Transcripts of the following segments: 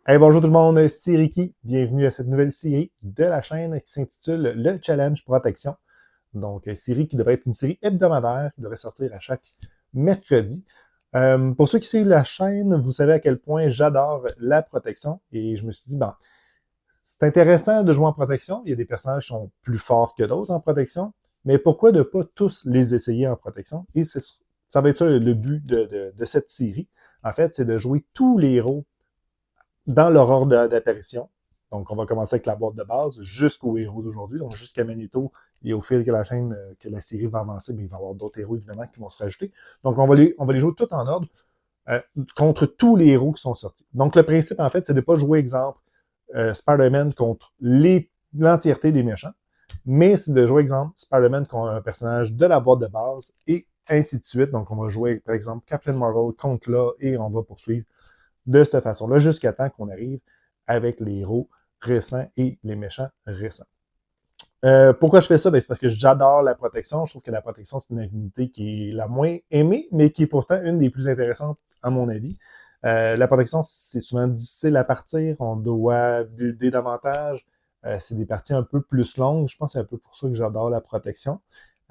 Hey, bonjour tout le monde, c'est Ricky. Bienvenue à cette nouvelle série de la chaîne qui s'intitule Le Challenge Protection. Donc, série qui devrait être une série hebdomadaire qui devrait sortir à chaque mercredi. Pour ceux qui suivent la chaîne, vous savez à quel point j'adore la protection et je me suis dit, bon, c'est intéressant de jouer en protection. Il y a des personnages qui sont plus forts que d'autres en protection, mais pourquoi ne pas tous les essayer en protection? Et ça va être ça le but de cette série. En fait, c'est de jouer tous les héros dans leur ordre d'apparition. Donc, on va commencer avec la boîte de base jusqu'aux héros d'aujourd'hui, donc jusqu'à Magneto. Et au fil que la chaîne, que la série va avancer, mais il va y avoir d'autres héros, évidemment, qui vont se rajouter. Donc, on va les jouer tout en ordre contre tous les héros qui sont sortis. Donc, le principe, en fait, c'est de ne pas jouer, exemple, Spider-Man contre l'entièreté des méchants, mais c'est de jouer, exemple, Spider-Man contre un personnage de la boîte de base et ainsi de suite. Donc, on va jouer, par exemple, Captain Marvel contre là et on va poursuivre de cette façon-là jusqu'à temps qu'on arrive avec les héros récents et les méchants récents. Pourquoi je fais ça? Ben, c'est parce que j'adore la protection. Je trouve que la protection, c'est une unité qui est la moins aimée, mais qui est pourtant une des plus intéressantes, à mon avis. La protection, c'est souvent difficile à partir. On doit builder davantage. C'est des parties un peu plus longues. Je pense que c'est un peu pour ça que j'adore la protection.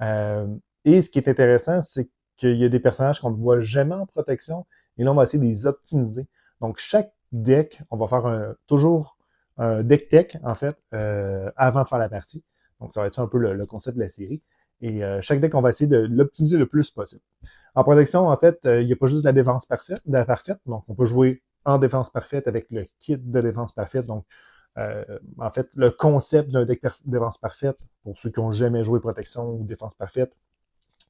Euh, et ce qui est intéressant, c'est qu'il y a des personnages qu'on ne voit jamais en protection. Et là, on va essayer de les optimiser. Donc, chaque deck, on va faire toujours un deck tech, en fait, avant de faire la partie. Donc, ça va être un peu le concept de la série. Et chaque deck, on va essayer de l'optimiser le plus possible. En protection, en fait, il n'y a pas juste la défense parfaite. Donc, on peut jouer en défense parfaite avec le kit de défense parfaite. Donc, en fait, le concept d'un deck défense parfaite, pour ceux qui n'ont jamais joué protection ou défense parfaite,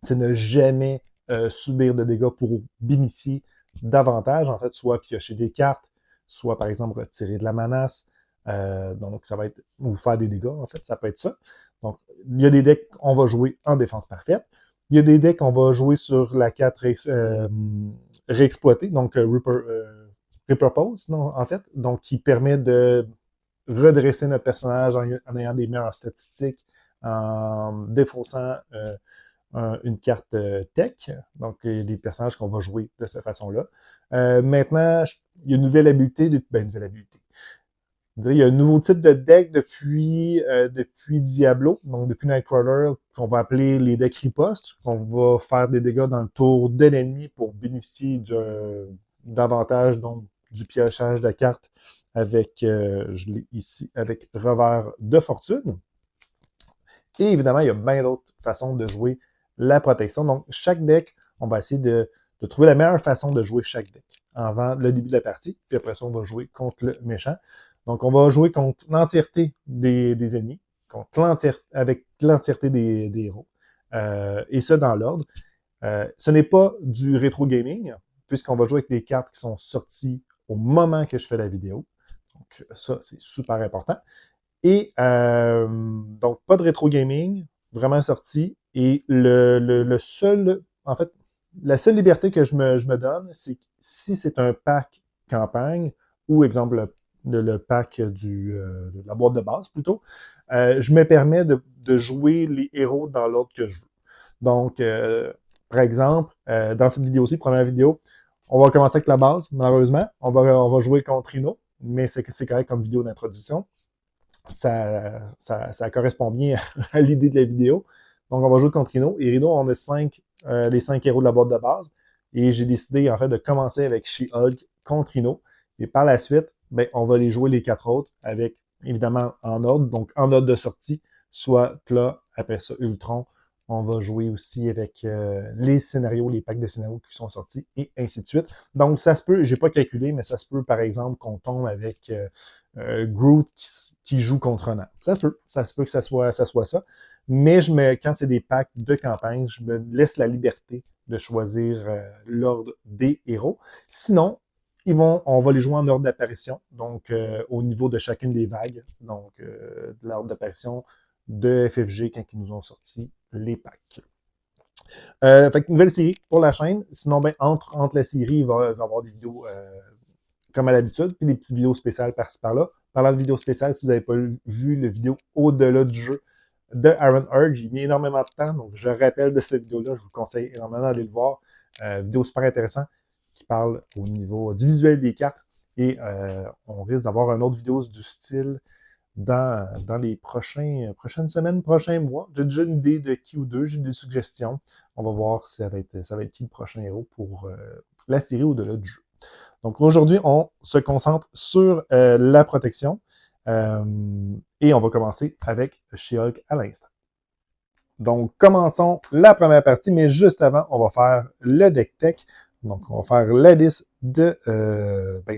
c'est ne jamais subir de dégâts pour bénéficier davantage. En fait, soit piocher des cartes, soit par exemple retirer de la menace. Donc, ça va être, ou faire des dégâts, en fait, ça peut être ça. Donc, il y a des decks qu'on va jouer en défense parfaite. Il y a des decks qu'on va jouer sur la 4 réexploitée, donc repurpose, non, en fait, donc qui permet de redresser notre personnage en ayant des meilleures statistiques, en défaussant une carte tech. Donc, il y a des personnages qu'on va jouer de cette façon-là. Maintenant, il y a une nouvelle habilité. Une nouvelle habilité. Il y a un nouveau type de deck depuis Diablo, donc depuis Nightcrawler, qu'on va appeler les decks riposte, qu'on va faire des dégâts dans le tour de l'ennemi pour bénéficier davantage donc du piochage de cartes avec, je l'ai ici, avec revers de fortune. Et évidemment, il y a bien d'autres façons de jouer la protection. Donc, chaque deck, on va essayer de trouver la meilleure façon de jouer chaque deck avant le début de la partie. Puis après ça, on va jouer contre le méchant. Donc, on va jouer contre l'entièreté des ennemis, avec l'entièreté des héros. Et ça dans l'ordre. Ce n'est pas du rétro gaming, puisqu'on va jouer avec des cartes qui sont sorties au moment que je fais la vidéo. Donc, ça, c'est super important. Et donc, pas de rétro gaming, vraiment sorti. Et le seul, en fait, la seule liberté que je me donne, c'est que si c'est un pack campagne, ou exemple le pack de la boîte de base plutôt, je me permets de jouer les héros dans l'ordre que je veux. Donc, par exemple, dans cette vidéo-ci, première vidéo, on va commencer avec la base, malheureusement. On va jouer contre Rhino, mais c'est correct comme vidéo d'introduction. Ça correspond bien à l'idée de la vidéo. Donc, on va jouer contre Rhino. Et Rhino, on a les 5 héros de la boîte de base. Et j'ai décidé, en fait, de commencer avec She-Hulk contre Rhino. Et par la suite, ben, on va les jouer les 4 autres avec, évidemment, en ordre. Donc, en ordre de sortie, soit Cla, après ça, Ultron. On va jouer aussi avec les scénarios, les packs de scénarios qui sont sortis, et ainsi de suite. Donc, ça se peut, j'ai pas calculé, mais ça se peut, par exemple, qu'on tombe avec Groot qui joue contre Ronan. Ça se peut que ça soit ça. Mais quand c'est des packs de campagne, je me laisse la liberté de choisir l'ordre des héros. Sinon, on va les jouer en ordre d'apparition, donc au niveau de chacune des vagues, donc de l'ordre d'apparition de FFG quand ils nous ont sorti les packs. Fait que nouvelle série pour la chaîne. Sinon, ben, entre la série, il va y avoir des vidéos comme à l'habitude, puis des petites vidéos spéciales par-ci par-là. Parlant de vidéos spéciales, si vous n'avez pas vu le vidéo au-delà du jeu de Aaron Hurd, j'ai mis énormément de temps, donc je rappelle de cette vidéo-là, je vous conseille énormément d'aller le voir. Vidéo super intéressante qui parle au niveau du visuel des cartes Et on risque d'avoir une autre vidéo du style dans les prochaines semaines, prochains mois. J'ai déjà une idée de qui ou deux, j'ai des suggestions. On va voir si ça va être qui le prochain héros pour la série au-delà du jeu. Donc aujourd'hui, on se concentre sur la protection et on va commencer avec She-Hulk à l'instant. Donc commençons la première partie, mais juste avant, on va faire le deck tech. Donc on va faire la liste de,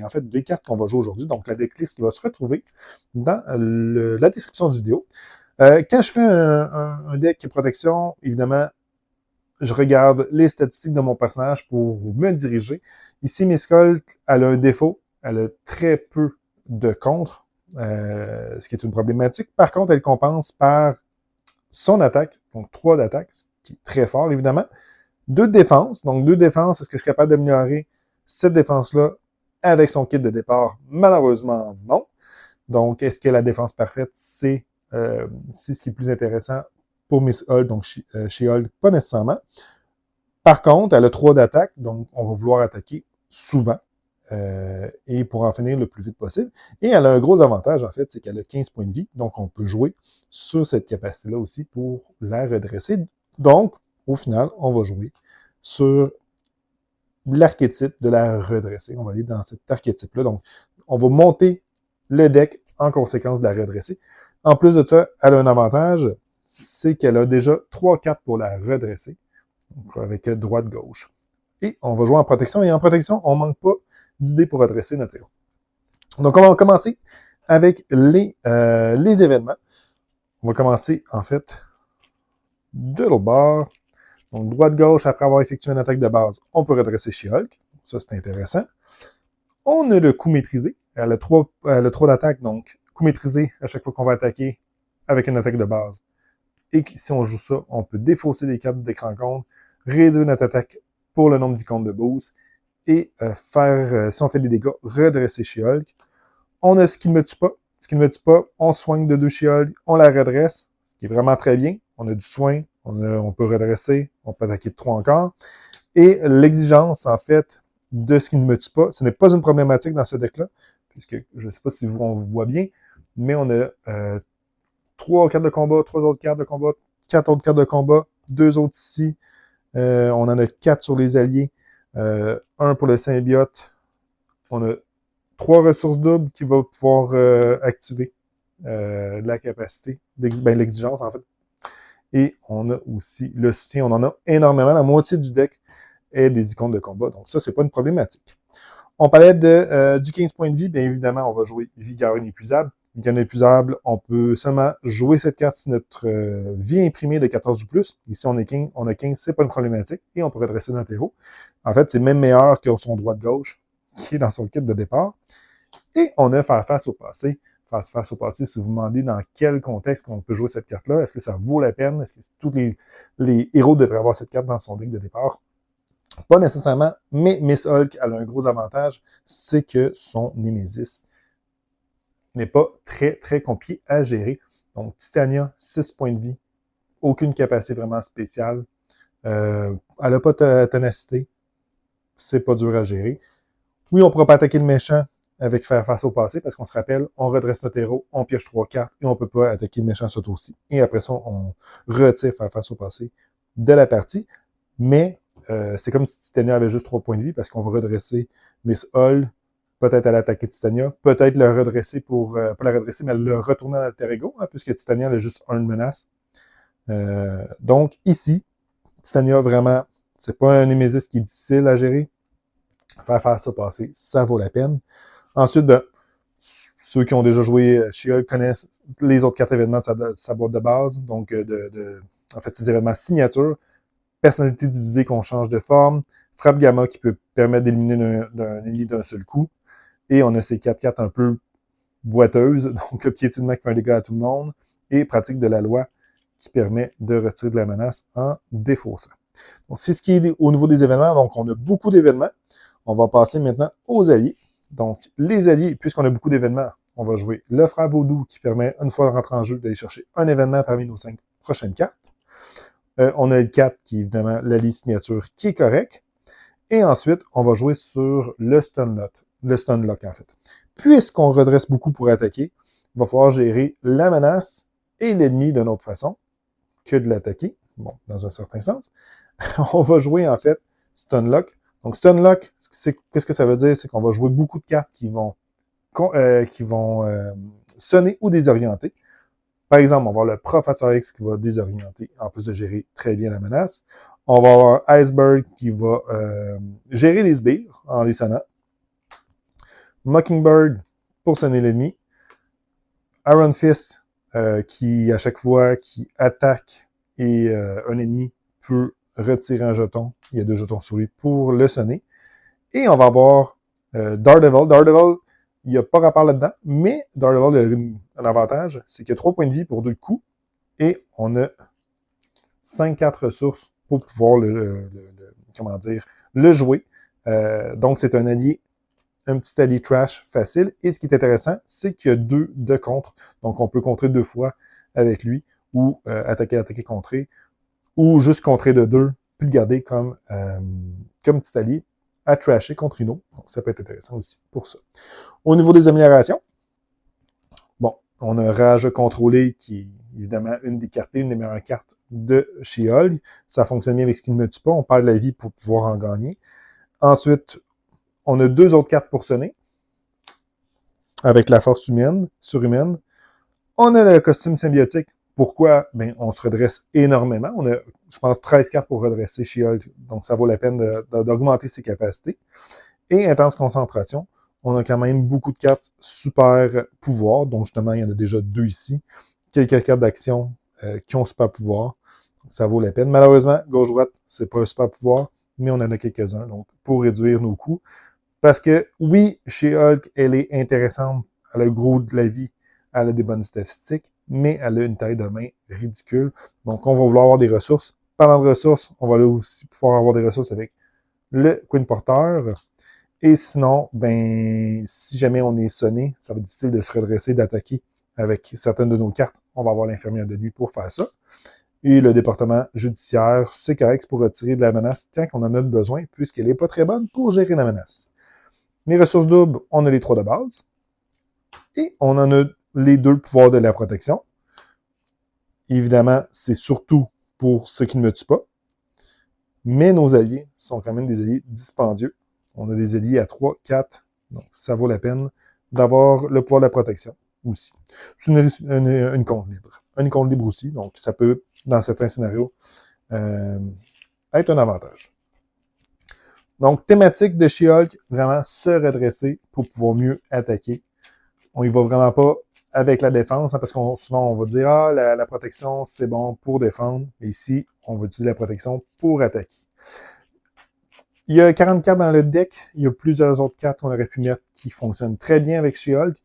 en fait, des cartes qu'on va jouer aujourd'hui. Donc la decklist qui va se retrouver dans la description du vidéo. Quand je fais un deck protection, évidemment, je regarde les statistiques de mon personnage pour me diriger. Ici, Miss Hulk, elle a un défaut. Elle a très peu de contre, ce qui est une problématique. Par contre, elle compense par son attaque, donc 3 d'attaque, ce qui est très fort, évidemment. 2 de défense, donc 2 défenses. Est-ce que je suis capable d'améliorer cette défense-là avec son kit de départ? Malheureusement, non. Donc, est-ce que la défense parfaite, c'est ce qui est plus intéressant pour Miss Hulk, donc chez Hulk, pas nécessairement. Par contre, elle a 3 d'attaque, donc on va vouloir attaquer souvent et pour en finir le plus vite possible. Et elle a un gros avantage, en fait, c'est qu'elle a 15 points de vie, donc on peut jouer sur cette capacité-là aussi pour la redresser. Donc, au final, on va jouer sur l'archétype de la redresser. On va aller dans cet archétype-là. Donc, on va monter le deck en conséquence de la redresser. En plus de ça, elle a un avantage, c'est qu'elle a déjà 3 cartes pour la redresser, donc avec droite-gauche. Et on va jouer en protection. Et en protection, on ne manque pas d'idées pour redresser notre héros. Donc, on va commencer avec les événements. On va commencer, en fait, de l'autre bord. Donc, droite-gauche, après avoir effectué une attaque de base, on peut redresser She-Hulk. Ça, c'est intéressant. On a le coup maîtrisé. Elle a 3 d'attaque, donc coup maîtrisé à chaque fois qu'on va attaquer avec une attaque de base. Et si on joue ça, on peut défausser des cartes d'écran compte, réduire notre attaque pour le nombre d'icônes de boost et faire, si on fait des dégâts, redresser She-Hulk. On a ce qui ne me tue pas. Ce qui ne me tue pas, on soigne de 2 She-Hulk, on la redresse, ce qui est vraiment très bien. On a du soin, on peut redresser, on peut attaquer de 3 encore. Et l'exigence, en fait, de ce qui ne me tue pas, ce n'est pas une problématique dans ce deck-là, puisque je ne sais pas si on vous voit bien, mais on a 3 cartes de combat, 3 autres cartes de combat, 4 autres cartes de combat, 2 autres ici. On en a 4 sur les alliés, 1 pour le symbiote. On a 3 ressources doubles qui vont pouvoir activer la capacité, l'exigence en fait. Et on a aussi le soutien, on en a énormément. La moitié du deck est des icônes de combat, donc ça, c'est pas une problématique. On parlait du 15 points de vie, bien évidemment, on va jouer Vigueur inépuisable. Vigueur inépuisable, on peut seulement jouer cette carte si notre vie imprimée est de 14 ou plus. Ici, on a 15, c'est pas une problématique, et on peut redresser notre héros. En fait, c'est même meilleur que son droite-gauche, qui est dans son kit de départ. Et on a faire face au passé. Faire face au passé, si vous vous demandez dans quel contexte on peut jouer cette carte-là, est-ce que ça vaut la peine? Est-ce que tous les héros devraient avoir cette carte dans son deck de départ? Pas nécessairement, mais Miss Hulk, elle a un gros avantage, c'est que son Némésis n'est pas très, très compliqué à gérer. Donc, Titania, 6 points de vie, aucune capacité vraiment spéciale. Elle n'a pas de ténacité, c'est pas dur à gérer. Oui, on ne pourra pas attaquer le méchant avec faire face au passé, parce qu'on se rappelle, on redresse notre héros, on pioche 3 cartes, et on ne peut pas attaquer le méchant ce tour-ci. Et après ça, on retire faire face au passé de la partie. Mais c'est comme si Titania avait juste 3 points de vie, parce qu'on va redresser Miss Hulk, peut-être aller attaquer Titania, peut-être le redresser pas la redresser, mais le retourner dans l'alter ego, hein, puisque Titania a juste une menace. Donc, ici, Titania, vraiment, c'est pas un Némésis qui est difficile à gérer. Faire face au passé, ça vaut la peine. Ensuite, ceux qui ont déjà joué She-Hulk connaissent les autres 4 événements de sa boîte de base, donc en fait, ces événements signature, personnalité divisée qu'on change de forme, frappe gamma qui peut permettre d'éliminer un ennemi d'un seul coup, et on a ces 4 cartes un peu boiteuses, donc le piétinement qui fait un dégât à tout le monde, et pratique de la loi qui permet de retirer de la menace en défaussant. Donc, c'est ce qui est au niveau des événements, donc on a beaucoup d'événements. On va passer maintenant aux alliés. Donc, les alliés, puisqu'on a beaucoup d'événements, on va jouer le frère Vaudou qui permet, une fois de rentrer en jeu, d'aller chercher un événement parmi nos 5 prochaines cartes. On a le 4 qui est évidemment l'allié signature qui est correct. Et ensuite, on va jouer sur le Stunlock. le stun lock en fait. Puisqu'on redresse beaucoup pour attaquer, il va falloir gérer la menace et l'ennemi d'une autre façon que de l'attaquer. Bon, dans un certain sens. On va jouer en fait stun lock. Donc stun lock, qu'est-ce que ça veut dire? C'est qu'on va jouer beaucoup de cartes qui vont sonner ou désorienter. Par exemple, on va avoir le Professeur X qui va désorienter, en plus de gérer très bien la menace. On va avoir Iceberg qui va gérer les sbires en les sonnant. Mockingbird pour sonner l'ennemi. Iron Fist qui, à chaque fois qui attaque et un ennemi peut retirer un jeton. Il y a 2 jetons sur lui pour le sonner. Et on va avoir Daredevil. Daredevil, il n'y a pas rapport là-dedans, mais Daredevil a un avantage, c'est qu'il y a 3 points de vie pour 2 coups et on a 5 cartes ressources pour pouvoir le jouer. Donc, c'est un petit allié trash facile. Et ce qui est intéressant, c'est qu'il y a 2 de contre. Donc, on peut contrer 2 fois avec lui, ou attaquer, contrer, ou juste contrer de 2, puis le garder comme petit allié à trasher contre Rhino. Donc, ça peut être intéressant aussi pour ça. Au niveau des améliorations, bon, on a Rage contrôlé qui est évidemment une des cartes, une des meilleures cartes de She-Hulk. Ça fonctionne bien avec ce qui ne me tue pas. On perd la vie pour pouvoir en gagner. Ensuite, on a 2 autres cartes pour sonner. Avec la force humaine, surhumaine. On a le costume symbiotique. Pourquoi? Ben, on se redresse énormément. On a, je pense, 13 cartes pour redresser She-Hulk. Donc, ça vaut la peine d'augmenter ses capacités. Et intense concentration. On a quand même beaucoup de cartes super pouvoir. Donc, justement, il y en a déjà 2 ici. Quelques cartes d'action qui ont super pouvoir. Ça vaut la peine. Malheureusement, gauche-droite, c'est pas un super pouvoir, mais on en a quelques-uns. Donc, pour réduire nos coûts. Parce que, oui, She-Hulk, elle est intéressante. Elle a le gros de la vie. Elle a des bonnes statistiques, mais elle a une taille de main ridicule. Donc, on va vouloir avoir des ressources. Parlant de ressources, on va aussi pouvoir avoir des ressources avec le Queen Porter. Et sinon, ben, si jamais on est sonné, ça va être difficile de se redresser, d'attaquer avec certaines de nos cartes. On va avoir l'infirmière de nuit pour faire ça. Et le département judiciaire, c'est correct, c'est pour retirer de la menace quand on en a besoin, puisqu'elle n'est pas très bonne pour gérer la menace. Les ressources doubles, on a les 3 de base. Et on en a les 2 pouvoirs de la protection. Évidemment, c'est surtout pour ceux qui ne me tuent pas. Mais nos alliés sont quand même des alliés dispendieux. On a des alliés à 3, 4. Donc, ça vaut la peine d'avoir le pouvoir de la protection aussi. C'est une compte libre. Une compte libre aussi. Donc, ça peut, dans certains scénarios, être un avantage. Donc, thématique de She-Hulk, vraiment se redresser pour pouvoir mieux attaquer. On y va vraiment pas avec la défense, hein, parce qu'on souvent on va dire la protection, c'est bon pour défendre. Mais ici, on va utiliser la protection pour attaquer. Il y a 40 cartes dans le deck. Il y a plusieurs autres cartes qu'on aurait pu mettre qui fonctionnent très bien avec She-Hulk.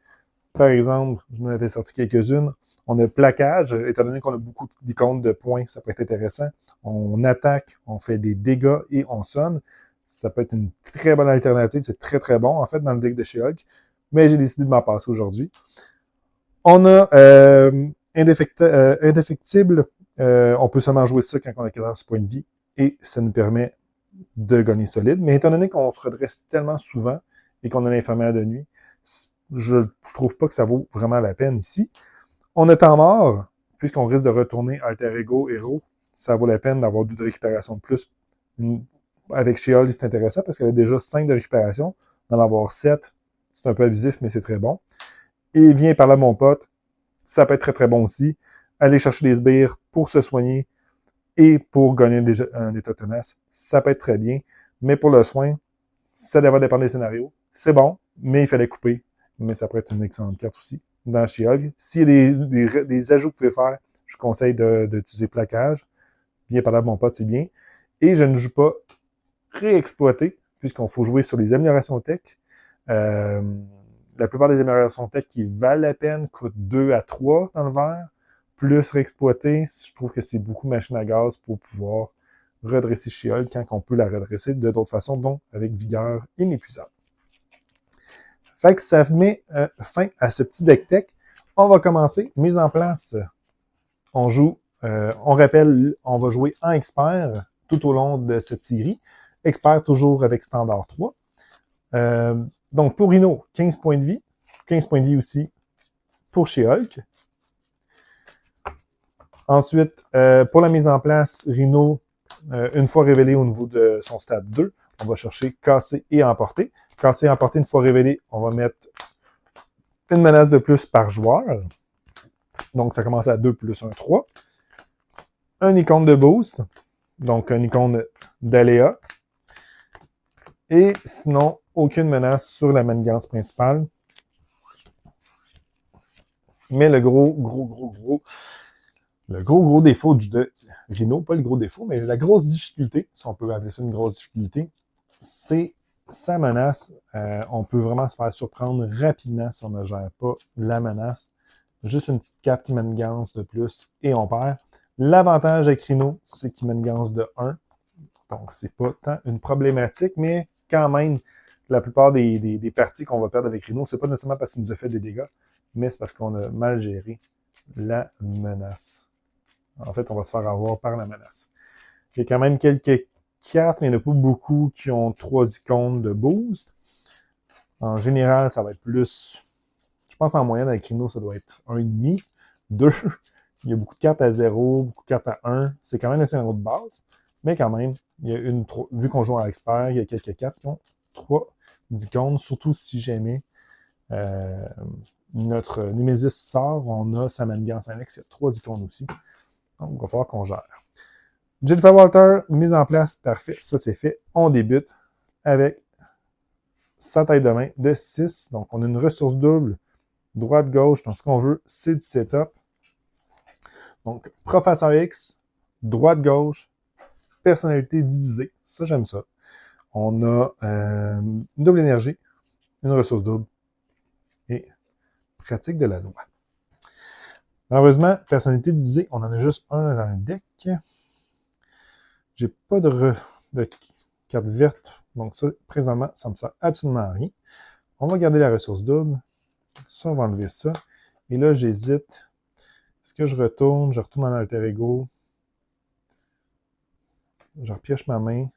Par exemple, je m'en avais sorti quelques-unes. On a plaquage, étant donné qu'on a beaucoup d'icônes de points, ça peut être intéressant. On attaque, on fait des dégâts et on sonne. Ça peut être une très bonne alternative. C'est très très bon, en fait, dans le deck de She-Hulk. Mais j'ai décidé de m'en passer aujourd'hui. On a indéfectible. On peut seulement jouer ça quand on a 14 points de vie. Et ça nous permet de gagner solide. Mais étant donné qu'on se redresse tellement souvent et qu'on a l'infirmière de nuit, je trouve pas que ça vaut vraiment la peine ici. On a temps mort, puisqu'on risque de retourner alter ego héros. Ça vaut la peine d'avoir 2 de récupération de plus. Avec She-Hulk, c'est intéressant parce qu'elle a déjà 5 de récupération. D'en avoir 7, c'est un peu abusif, mais c'est très bon. Et viens par là, mon pote. Ça peut être très, très bon aussi. Aller chercher des sbires pour se soigner et pour gagner un état tenace, ça peut être très bien. Mais pour le soin, ça devrait dépendre des scénarios. C'est bon, mais il fallait couper. Mais ça pourrait être une excellente carte aussi dans She-Hulk. S'il y a des ajouts que vous pouvez faire, je conseille d'utiliser plaquage. Viens par là, mon pote, c'est bien. Et je ne joue pas réexploité, puisqu'on faut jouer sur les améliorations tech. La plupart des améliorations tech qui valent la peine coûtent 2 à 3 dans le vert. Plus réexploité, je trouve que c'est beaucoup machine à gaz pour pouvoir redresser She-Hulk quand on peut la redresser de d'autres façons, donc avec vigueur inépuisable. Fait que ça met fin à ce petit deck tech. On va commencer. Mise en place. On joue, on rappelle, on va jouer en expert tout au long de cette série. Expert toujours avec standard 3. Donc, pour Rhino, 15 points de vie. 15 points de vie aussi pour She-Hulk. Ensuite, pour la mise en place, Rhino, une fois révélé au niveau de son stade 2, on va chercher casser et emporter. Casser et emporter, une fois révélé, on va mettre une menace de plus par joueur. Donc, ça commence à 2 plus 1, 3. Un icône de boost. Donc, un icône d'aléa. Et sinon, aucune menace sur la manigance principale. Mais le gros défaut de Rhino, pas le gros défaut, mais la grosse difficulté, si on peut appeler ça une grosse difficulté, c'est sa menace. On peut vraiment se faire surprendre rapidement si on ne gère pas la menace. Juste une petite 4 qui manigance de plus et on perd. L'avantage avec Rhino, c'est qu'il manigance de 1. Donc, c'est pas tant une problématique, mais quand même, la plupart des parties qu'on va perdre avec Rhino, c'est pas nécessairement parce qu'il nous a fait des dégâts, mais c'est parce qu'on a mal géré la menace. En fait, on va se faire avoir par la menace. Il y a quand même quelques cartes, mais il n'y en a pas beaucoup qui ont 3 icônes de boost. En général, ça va être plus... Je pense en moyenne avec Rhino, ça doit être 1,5, 2. Il y a beaucoup de cartes à 0, beaucoup de cartes à 1. C'est quand même assez un de base. Mais quand même, il y a vu qu'on joue en expert, il y a quelques cartes qui ont 3 icônes, surtout si jamais notre Nemesis sort, on a sa manigance annexe, il y a 3 icônes aussi. Donc, il va falloir qu'on gère. Jennifer Walter, mise en place, parfait, ça c'est fait. On débute avec sa taille de main de 6. Donc, on a une ressource double, droite-gauche. Donc, ce qu'on veut, c'est du setup. Donc, Professeur X, droite-gauche, personnalité divisée. Ça, j'aime ça. On a une double énergie, une ressource double et pratique de la loi. Malheureusement, personnalité divisée, on en a juste un dans le deck. J'ai pas de carte verte, donc ça, présentement, ça me sert absolument à rien. On va garder la ressource double. Ça, on va enlever ça. Et là, j'hésite. Est-ce que je retourne? Je retourne en alter ego. Je repioche ma main.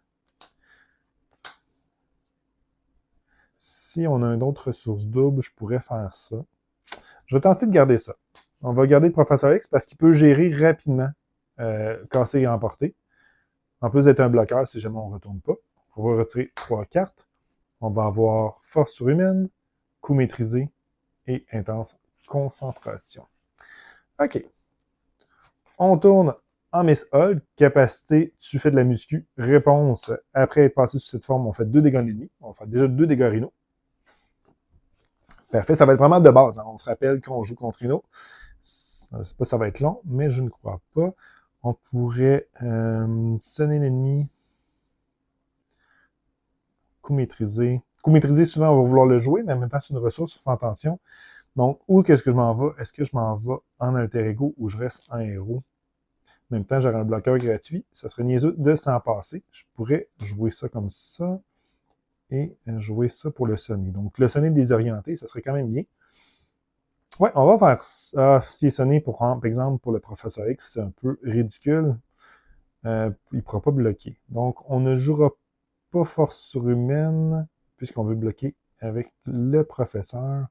Si on a une autre ressource double, je pourrais faire ça. Je vais tenter de garder ça. On va garder le Professeur X parce qu'il peut gérer rapidement casser et emporter. En plus d'être un bloqueur, si jamais on ne retourne pas. On va retirer 3 cartes. On va avoir force surhumaine, coup maîtrisé et intense concentration. OK. On tourne en Miss Hulk. Capacité, tu fais de la muscu. Réponse, après être passé sous cette forme, on fait 2 dégâts ennemis. On va faire déjà 2 dégâts Rhino. Parfait, ça va être vraiment de base. Hein. On se rappelle qu'on joue contre Rhino. Je ne sais pas si ça va être long, mais je ne crois pas. On pourrait sonner l'ennemi. Coup maîtrisé. Coup maîtrisé, souvent, on va vouloir le jouer, mais en même temps, c'est une ressource, il faut faire attention. Donc, où est-ce que je m'en vais? Est-ce que je m'en vais en alter ego ou je reste en héros? En même temps, j'aurai un bloqueur gratuit. Ça serait niaiseux de s'en passer. Je pourrais jouer ça comme ça et jouer ça pour le sonner. Donc, le sonner désorienté, ça serait quand même bien. Ouais, on va faire ça. S'il est sonné, par exemple, pour le Professeur X, c'est un peu ridicule. Il ne pourra pas bloquer. Donc, on ne jouera pas force surhumaine, puisqu'on veut bloquer avec le professeur.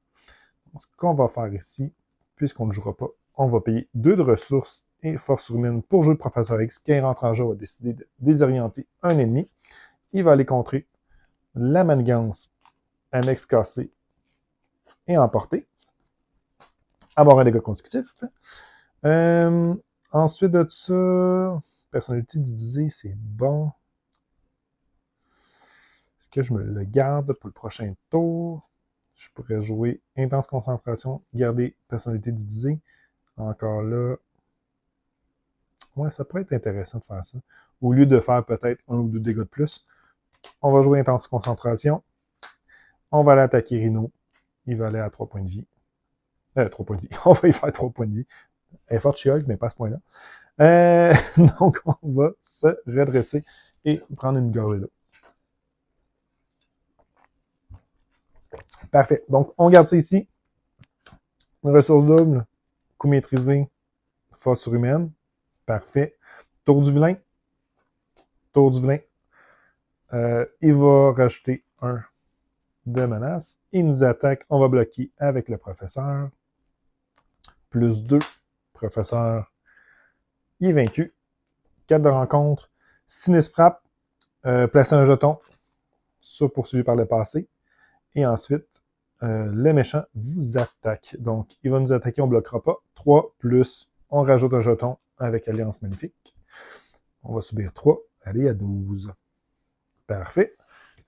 Donc, ce qu'on va faire ici, puisqu'on ne jouera pas, on va payer 2 de ressources et force surhumaine pour jouer le Professeur X. Quand il rentre en jeu, on va décider de désorienter un ennemi. Il va aller contrer la manigance annexe cassée et emporter. Avoir un dégât consécutif. Ensuite de ça, personnalité divisée, c'est bon. Est-ce que je me le garde pour le prochain tour? Je pourrais jouer intense concentration, garder personnalité divisée. Encore là. Ouais, ça pourrait être intéressant de faire ça. Au lieu de faire peut-être 1 ou 2 dégâts de plus, on va jouer intense concentration. On va aller attaquer Rhino. Il va aller à 3 points de vie. 3 points de vie. On va y faire 3 points de vie. Elle est forte chez Hulk, mais pas à ce point-là. Donc, on va se redresser et prendre une gorgée d'eau. Parfait. Donc, on garde ça ici. Une ressource double, coup maîtrisé, force surhumaine. Parfait. Tour du vilain. Tour du vilain. Il va rajouter un de menace. Il nous attaque, on va bloquer avec le professeur. Plus 2, professeur, il est vaincu. 4 de rencontre. Sinistre frappe, placer un jeton, ça poursuivi par le passé. Et ensuite, le méchant vous attaque. Donc, il va nous attaquer, on ne bloquera pas. 3 plus, on rajoute un jeton avec Alliance Maléfique. On va subir 3, aller à 12. Parfait.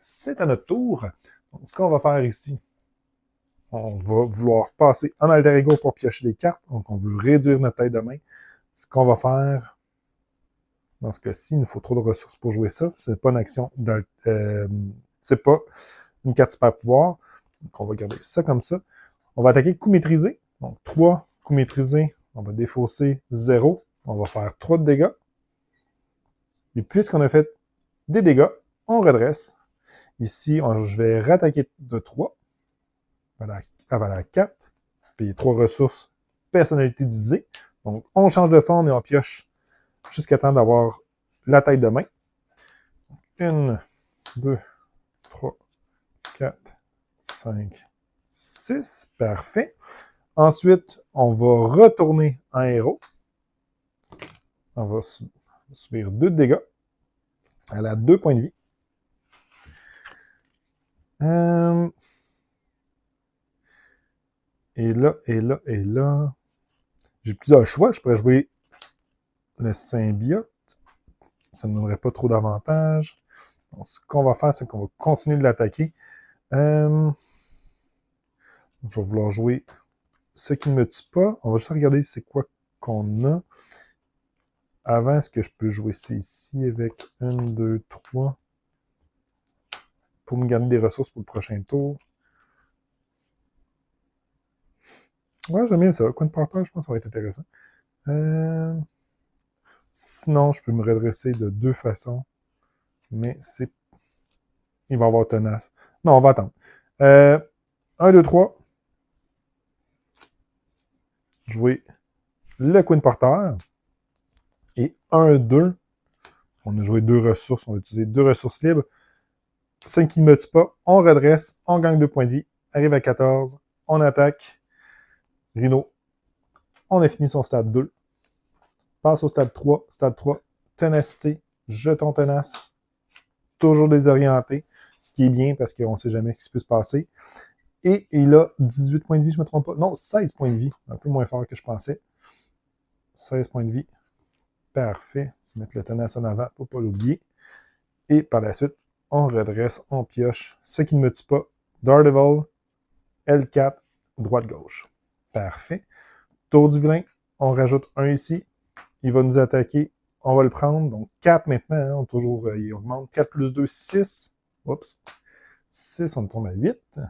C'est à notre tour. Donc, ce qu'on va faire ici, on va vouloir passer en alter ego pour piocher les cartes. Donc, on veut réduire notre taille de main. Ce qu'on va faire, dans ce cas-ci, il nous faut trop de ressources pour jouer ça. C'est pas une action, c'est pas une carte super pouvoir. Donc, on va garder ça comme ça. On va attaquer coup maîtrisé. Donc, 3 coups maîtrisés. On va défausser 0. On va faire 3 de dégâts. Et puisqu'on a fait des dégâts, on redresse. Ici, je vais rattaquer de 3. Voilà 4. Puis 3 ressources, personnalité divisée. Donc, on change de forme et on pioche jusqu'à temps d'avoir la taille de main. 1, 2, 3, 4, 5, 6. Parfait. Ensuite, on va retourner en héros. On va subir 2 de dégâts. Elle a 2 points de vie. Et là. J'ai plusieurs choix. Je pourrais jouer le symbiote. Ça ne me donnerait pas trop d'avantages. Ce qu'on va faire, c'est qu'on va continuer de l'attaquer. Je vais vouloir jouer ce qui ne me tue pas. On va juste regarder c'est quoi qu'on a. Avant, est-ce que je peux jouer ça ici avec 1, 2, 3 pour me garder des ressources pour le prochain tour? Ouais, j'aime bien ça. Coin de porteur, je pense que ça va être intéressant. Sinon, je peux me redresser de 2 façons. Mais c'est... Il va avoir tenace. Non, on va attendre. 1, 2, 3. Jouer le Queen porteur. Et 1, 2. On a joué 2 ressources. On va utiliser 2 ressources libres. 5 qui ne me tue pas. On redresse. On gagne 2 points de vie. Arrive à 14. On attaque. Rhino. On a fini son stade 2. Passe au stade 3. Stade 3. Ténacité. Jeton tenace. Toujours désorienté. Ce qui est bien parce qu'on ne sait jamais ce qui peut se passer. Et il a 18 points de vie, je ne me trompe pas. Non, 16 points de vie. Un peu moins fort que je pensais. 16 points de vie. Parfait. Mettre le tenace en avant pour ne pas l'oublier. Et par la suite, on redresse, on pioche. Ce qui ne me tue pas. Daredevil. L4. Droite-gauche. Parfait. Tour du vilain. On rajoute 1 ici. Il va nous attaquer. On va le prendre. Donc 4 maintenant. Hein, toujours, il augmente. 4 plus 2, 6. Oups. 6, on tombe à 8. On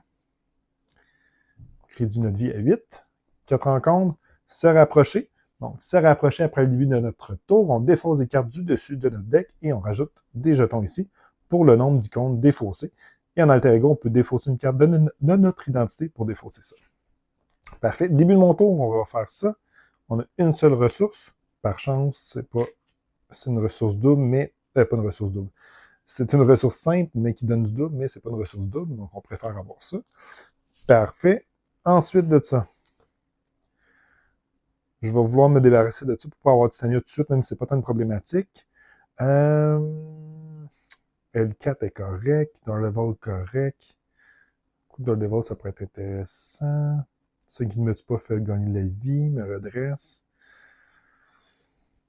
réduit notre vie à 8. 4 rencontres. Se rapprocher. Donc, se rapprocher après le début de notre tour. On défausse des cartes du dessus de notre deck et on rajoute des jetons ici pour le nombre d'icônes défaussées. Et en alter ego, on peut défausser une carte de notre identité pour défausser ça. Parfait. Début de mon tour, on va faire ça. On a une seule ressource. Par chance, c'est une ressource double, mais... pas une ressource double. C'est une ressource simple, mais qui donne du double, mais c'est pas une ressource double, donc on préfère avoir ça. Parfait. Ensuite de ça, je vais vouloir me débarrasser de ça pour pas avoir Titania tout de suite, même si c'est pas tant une problématique. L4 est correct. Daredevil correct. Daredevil, ça pourrait être intéressant. Ce qui ne me tue pas fait gagner la vie, me redresse.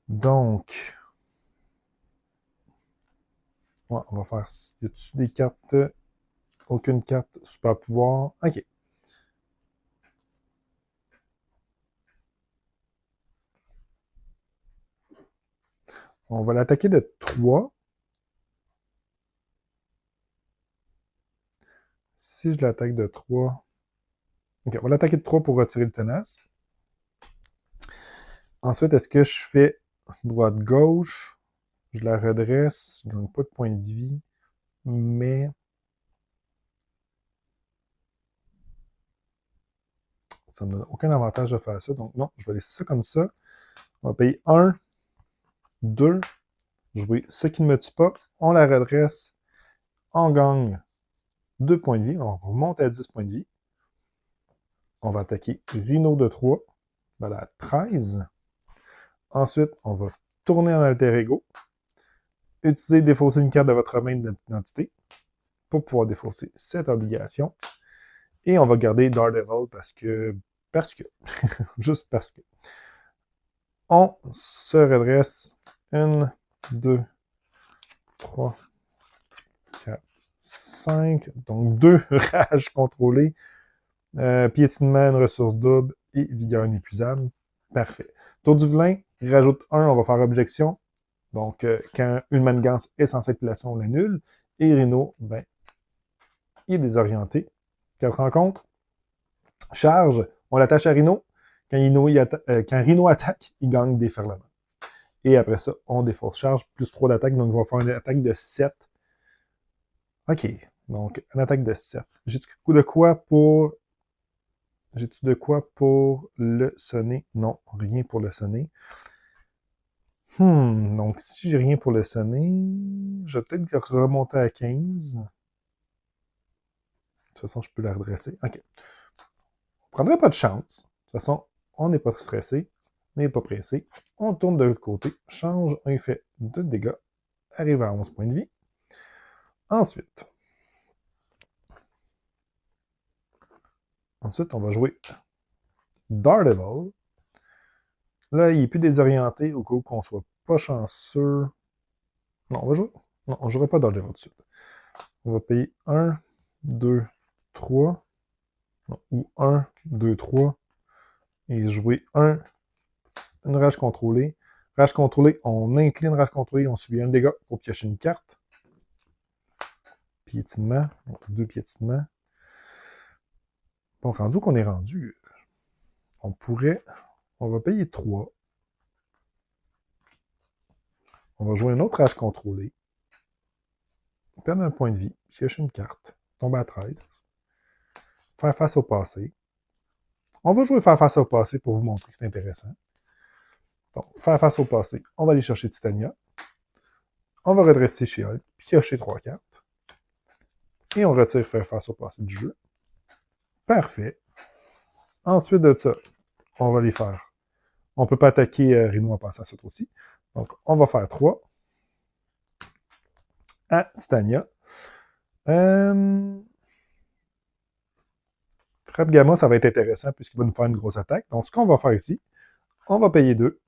Donc, ouais, on va faire... Y a-t-il des cartes? Aucune carte super pouvoir. OK. On va l'attaquer de 3. Si je l'attaque de 3... OK, on va l'attaquer de 3 pour retirer le tenace. Ensuite, est-ce que je fais droite-gauche? Je la redresse. Je ne gagne pas de points de vie. Mais... ça ne me donne aucun avantage de faire ça. Donc non, je vais laisser ça comme ça. On va payer 1, 2. Jouer ce qui ne me tue pas. On la redresse. On gagne 2 points de vie. On remonte à 10 points de vie. On va attaquer Rhino de 3. Voilà, à 13. Ensuite, on va tourner en alter ego. Utilisez défausser une carte de votre main d'identité pour pouvoir défausser cette obligation. Et on va garder Daredevil parce que, juste parce que. On se redresse. 1, 2, 3, 4, 5. Donc 2 rages contrôlées. Piétinement, une ressource double et vigueur inépuisable. Parfait. Tour du vilain, il rajoute 1, on va faire objection. Donc, quand une manigance est censée être placée, on l'annule. Et Rhino, ben, il est désorienté. 4 rencontres. Charge, on l'attache à Rhino. Quand Rhino attaque, il gagne des ferlements. Et après ça, on défausse charge, plus 3 d'attaque. Donc, on va faire une attaque de 7. OK. Donc, une attaque de 7. J'ai-tu de quoi pour... J'ai-tu de quoi pour le sonner? Non, rien pour le sonner. Donc si j'ai rien pour le sonner, je vais peut-être remonter à 15. De toute façon, je peux la redresser. OK. On prendrait pas de chance. De toute façon, on n'est pas stressé, on n'est pas pressé. On tourne de l'autre côté, change un effet de dégâts, arrive à 11 points de vie. Ensuite, on va jouer Daredevil. Là, il est plus désorienté au cas où qu'on soit pas chanceux. Non, on va jouer. Non, on ne jouera pas Daredevil tout de suite. On va payer 1, 2, 3. Non, ou 1, 2, 3. Et jouer une rage contrôlée. Rage contrôlée, on incline rage contrôlée, on subit un dégât pour piocher une carte. Piétinement, donc 2 piétinements. Bon, rendu qu'on est rendu, on va payer 3. On va jouer une autre rage contrôlée. Perdre un point de vie, piocher une carte, tomber à 13. Faire face au passé. On va jouer faire face au passé pour vous montrer que c'est intéressant. Donc, faire face au passé, on va aller chercher Titania. On va redresser chez Hulk, piocher 3 cartes. Et on retire faire face au passé du jeu. Parfait. Ensuite de ça, on va les faire. On ne peut pas attaquer Rhino en passant à ce tour-ci. Donc, on va faire 3 à Titania. Frappe Gamma, ça va être intéressant puisqu'il va nous faire une grosse attaque. Donc, ce qu'on va faire ici, on va payer 2.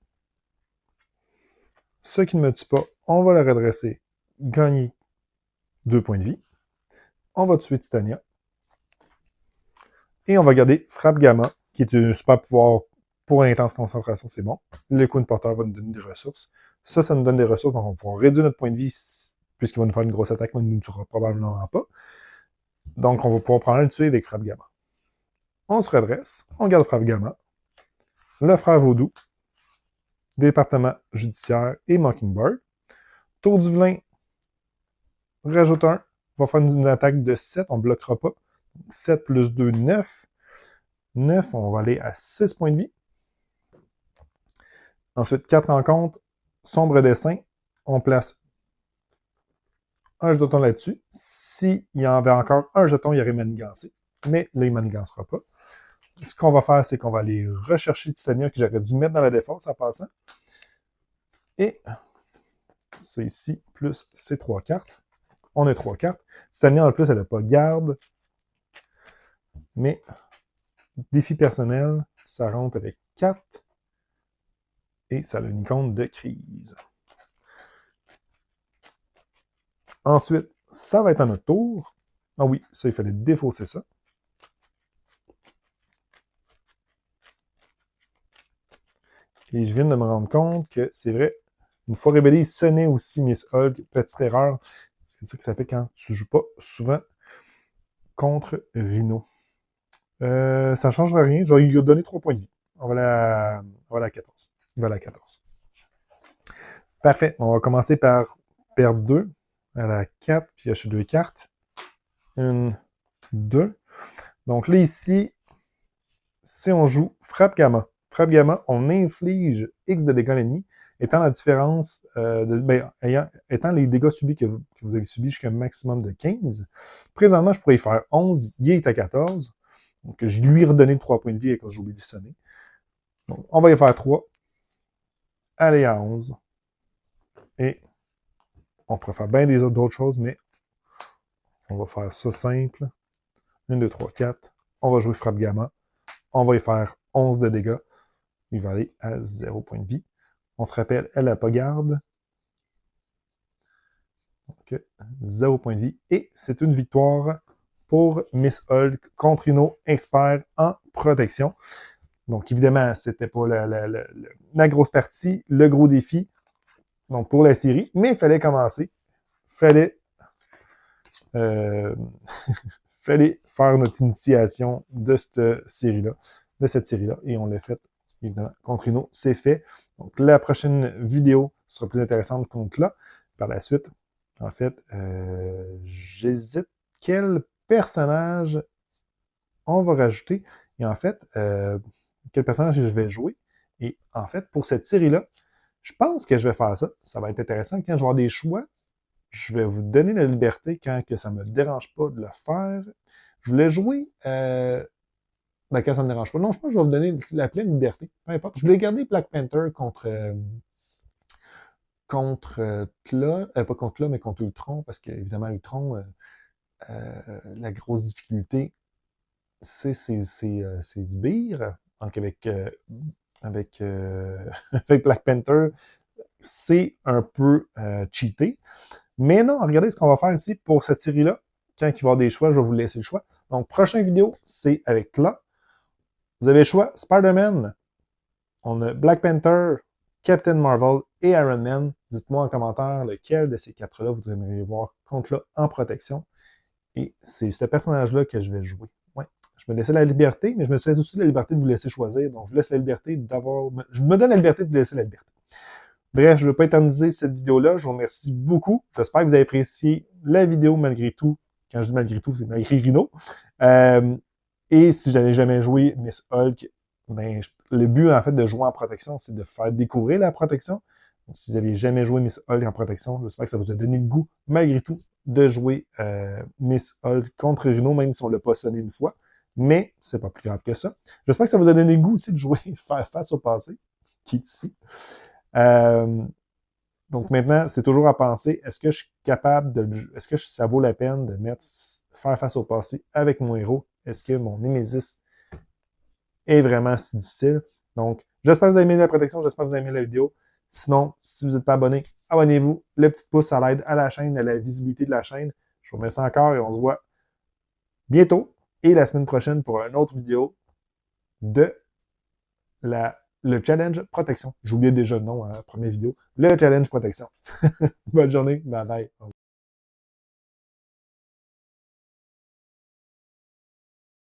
Ce qui ne me tue pas, on va le redresser, gagner 2 points de vie. On va tuer Titania. Et on va garder Frappe Gamma, qui est un super pouvoir pour intense concentration, c'est bon. Le coup de porteur va nous donner des ressources. Ça nous donne des ressources, donc on va pouvoir réduire notre point de vie, puisqu'il va nous faire une grosse attaque, mais il ne nous tuera probablement pas. Donc, on va pouvoir prendre le tuer avec Frappe Gamma. On se redresse, on garde Frappe Gamma. Le frère Vaudou, département judiciaire et Mockingbird. Tour du vilain, rajoute 1. On va faire une attaque de 7, on ne bloquera pas. 7 plus 2, 9. 9, on va aller à 6 points de vie. Ensuite, 4 rencontres, sombre dessin. On place un jeton là-dessus. S'il y en avait encore un jeton, il aurait manigancé. Mais là, il ne manigancera pas. Ce qu'on va faire, c'est qu'on va aller rechercher Titania que j'aurais dû mettre dans la défense en passant. Et c'est ici, plus ces 3 cartes. On a 3 cartes. Titania, en plus, elle n'a pas garde. Mais défi personnel, ça rentre avec 4. Et ça a une icône de crise. Ensuite, ça va être à notre tour. Ah oui, ça, il fallait défausser ça. Et je viens de me rendre compte que c'est vrai, une fois révélé, il sonnait aussi Miss Hulk. Petite erreur. C'est ça que ça fait quand tu ne joues pas souvent contre Rhino. Ça ne changera rien. Je vais lui donner 3 points de vie. On va à 14. Il va à la 14. Parfait. On va commencer par perdre 2 à la 4, puis piocher 2 cartes. 1, 2. Donc là, ici, si on joue Frappe Gamma. Frappe Gamma, on inflige X de dégâts à l'ennemi étant la différence, étant les dégâts subis que vous avez subis jusqu'à un maximum de 15, présentement, je pourrais y faire 11, il est à 14, donc je lui ai redonné 3 points de vie quand j'ai oublié de sonner. Donc, on va y faire 3, aller à 11, et on pourrait faire bien des d'autres choses, mais on va faire ça simple. 1, 2, 3, 4, on va jouer frappe gamma, on va y faire 11 de dégâts, il va aller à 0 point de vie. On se rappelle, elle n'a pas garde. Donc, 0 point de vie. Et c'est une victoire pour Miss Hulk contre Rhino, expert en protection. Donc, évidemment, c'était pas la grosse partie, le gros défi donc pour la série, mais il fallait commencer. Fallait fallait faire notre initiation de cette série-là, et on l'a fait, évidemment, contre Rhino, c'est fait. Donc, la prochaine vidéo sera plus intéressante contre là. Par la suite, en fait, j'hésite quel personnage on va rajouter. Et en fait, quel personnage je vais jouer. Et en fait, pour cette série-là, je pense que je vais faire ça. Ça va être intéressant. Quand je vais avoir des choix, je vais vous donner la liberté quand que ça me dérange pas de le faire. Je voulais jouer quand ça me dérange pas. Non, je pense que je vais vous donner la pleine liberté. Peu importe. Je voulais garder Black Panther contre Tla, pas contre Tla, mais contre Ultron, parce qu'évidemment, Ultron, la grosse difficulté, c'est ses sbires. Donc avec avec Black Panther, c'est un peu cheaté. Mais non, regardez ce qu'on va faire ici pour cette série-là. Quand il va y avoir des choix, je vais vous laisser le choix. Donc, prochaine vidéo, c'est avec là. Vous avez le choix Spider-Man, on a Black Panther, Captain Marvel et Iron Man. Dites-moi en commentaire lequel de ces quatre-là vous aimeriez voir contre là en protection. Et c'est ce personnage-là que je vais jouer. Ouais. Je me laissais la liberté, mais je me laisse aussi la liberté de vous laisser choisir. Donc, je laisse la liberté d'avoir. Je me donne la liberté de vous laisser la liberté. Bref, je ne veux pas éterniser cette vidéo-là. Je vous remercie beaucoup. J'espère que vous avez apprécié la vidéo malgré tout. Quand je dis malgré tout, c'est malgré Rhino. Et si je n'avais jamais joué Miss Hulk, ben, le but, en fait, de jouer en protection, c'est de faire découvrir la protection. Donc, si vous n'aviez jamais joué Miss Hulk en protection, j'espère que ça vous a donné le goût, malgré tout, de jouer Miss Hulk contre Rhino, même si on ne l'a pas sonné une fois. Mais c'est pas plus grave que ça. J'espère que ça vous a donné le goût aussi de jouer faire face au passé, qui est ici. Donc maintenant, c'est toujours à penser, est-ce que je suis capable est-ce que ça vaut la peine de faire face au passé avec mon héros? Est-ce que mon Némésis est vraiment si difficile? Donc, j'espère que vous avez aimé la protection, j'espère que vous avez aimé la vidéo. Sinon, si vous n'êtes pas abonné, abonnez-vous. Le petit pouce, ça l'aide à la chaîne, à la visibilité de la chaîne. Je vous remercie encore et on se voit bientôt et la semaine prochaine pour une autre vidéo de le challenge protection. J'oubliais déjà le nom à la première vidéo. Le challenge protection. Bonne journée. Bye bye.